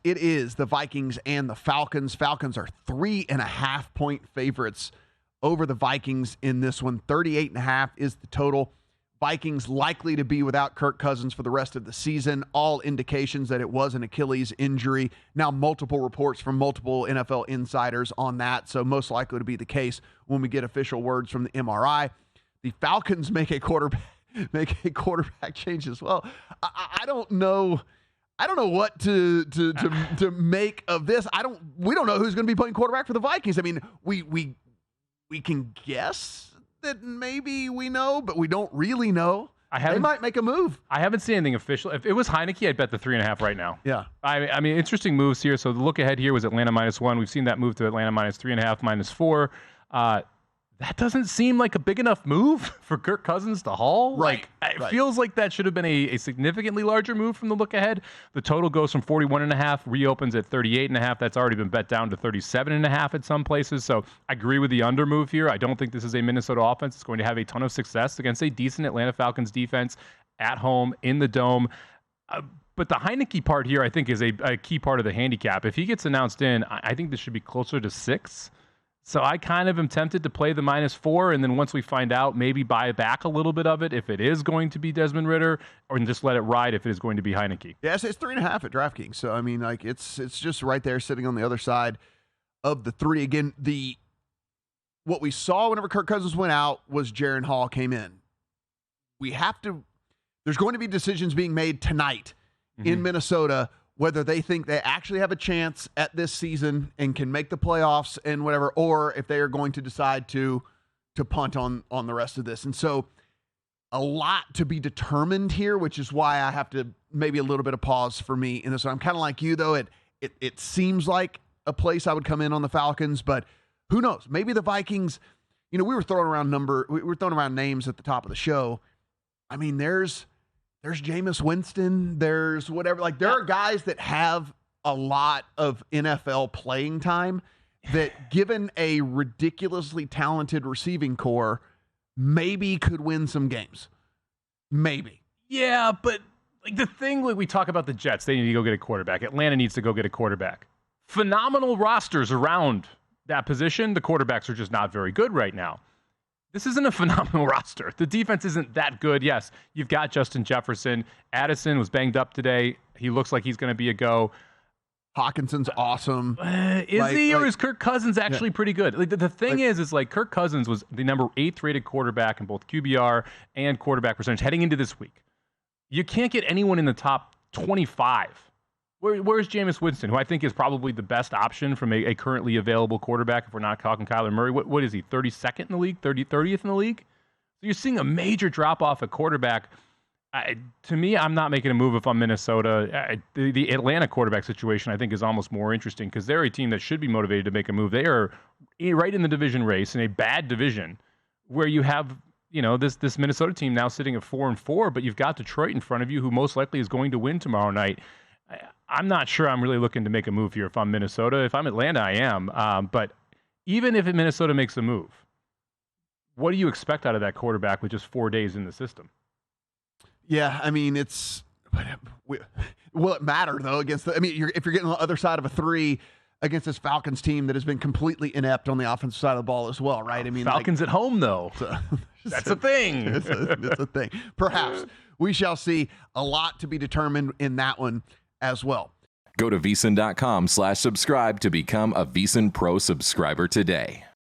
It is the Vikings and the Falcons. Falcons are 3.5-point favorites over the Vikings in this one. 38.5 is the total. Vikings likely to be without Kirk Cousins for the rest of the season. All indications that it was an Achilles injury. Now multiple reports from multiple NFL insiders on that, so most likely to be the case when we get official words from the MRI. The Falcons make a quarterback change as well. I don't know. I don't know what to make of this. We don't know who's going to be playing quarterback for the Vikings. I mean, we can guess that maybe we know, but we don't really know. They might make a move. I haven't seen anything official. If it was Heineke, I'd bet the 3.5 right now. Yeah. I mean, interesting moves here. So the look ahead here was Atlanta -1. We've seen that move to Atlanta -3.5, -4. That doesn't seem like a big enough move for Kirk Cousins to haul. Right. It feels like that should have been a significantly larger move from the look ahead. The total goes from 41.5, reopens at 38.5. That's already been bet down to 37.5 at some places. So I agree with the under move here. I don't think this is a Minnesota offense that's going to have a ton of success against a decent Atlanta Falcons defense at home in the Dome. But the Heineke part here, I think, is a key part of the handicap. If he gets announced in, I think this should be closer to 6. So I kind of am tempted to play the -4, and then once we find out, maybe buy back a little bit of it if it is going to be Desmond Ridder, or just let it ride if it is going to be Heineke. Yes, it's 3.5 at DraftKings. So I mean, like it's just right there, sitting on the other side of the 3. Again, what we saw whenever Kirk Cousins went out was Jaren Hall came in. There's going to be decisions being made tonight in Minnesota, whether they think they actually have a chance at this season and can make the playoffs and whatever, or if they are going to decide to punt on the rest of this. And so a lot to be determined here, which is why I have to maybe a little bit of pause for me in this one. I'm kind of like you, though. It seems like a place I would come in on the Falcons, but who knows? Maybe the Vikings, we were throwing around names at the top of the show. I mean, there's Jameis Winston, there's whatever. Like, there are guys that have a lot of NFL playing time that, given a ridiculously talented receiving core, maybe could win some games. Maybe. Yeah, but like the thing, like we talk about the Jets, they need to go get a quarterback. Atlanta needs to go get a quarterback. Phenomenal rosters around that position. The quarterbacks are just not very good right now. This isn't a phenomenal roster. The defense isn't that good. Yes, you've got Justin Jefferson. Addison was banged up today. He looks like he's going to be a go. Hawkinson's awesome. Is he, or is Kirk Cousins actually pretty good? Like the thing is Kirk Cousins was the number 8th rated quarterback in both QBR and quarterback percentage heading into this week. You can't get anyone in the top 25. Where's Jameis Winston, who I think is probably the best option from a currently available quarterback if we're not talking Kyler Murray? What is he, 32nd in the league, 30th in the league? So you're seeing a major drop-off at quarterback. To me, I'm not making a move if I'm Minnesota. The Atlanta quarterback situation, I think, is almost more interesting because they're a team that should be motivated to make a move. They are right in the division race, in a bad division, where you have this Minnesota team now sitting at 4-4, but you've got Detroit in front of you, who most likely is going to win tomorrow night. I'm not sure I'm really looking to make a move here if I'm Minnesota. If I'm Atlanta, I am. But even if Minnesota makes a move, what do you expect out of that quarterback with just 4 days in the system? Yeah, I mean, will it matter, though, if you're getting on the other side of a 3 against this Falcons team that has been completely inept on the offensive side of the ball as well, right? I mean, Falcons at home, though. That's a thing. It's a thing. Perhaps. We shall see. A lot to be determined in that one as well. Go to VSiN.com/subscribe to become a VSiN Pro subscriber today.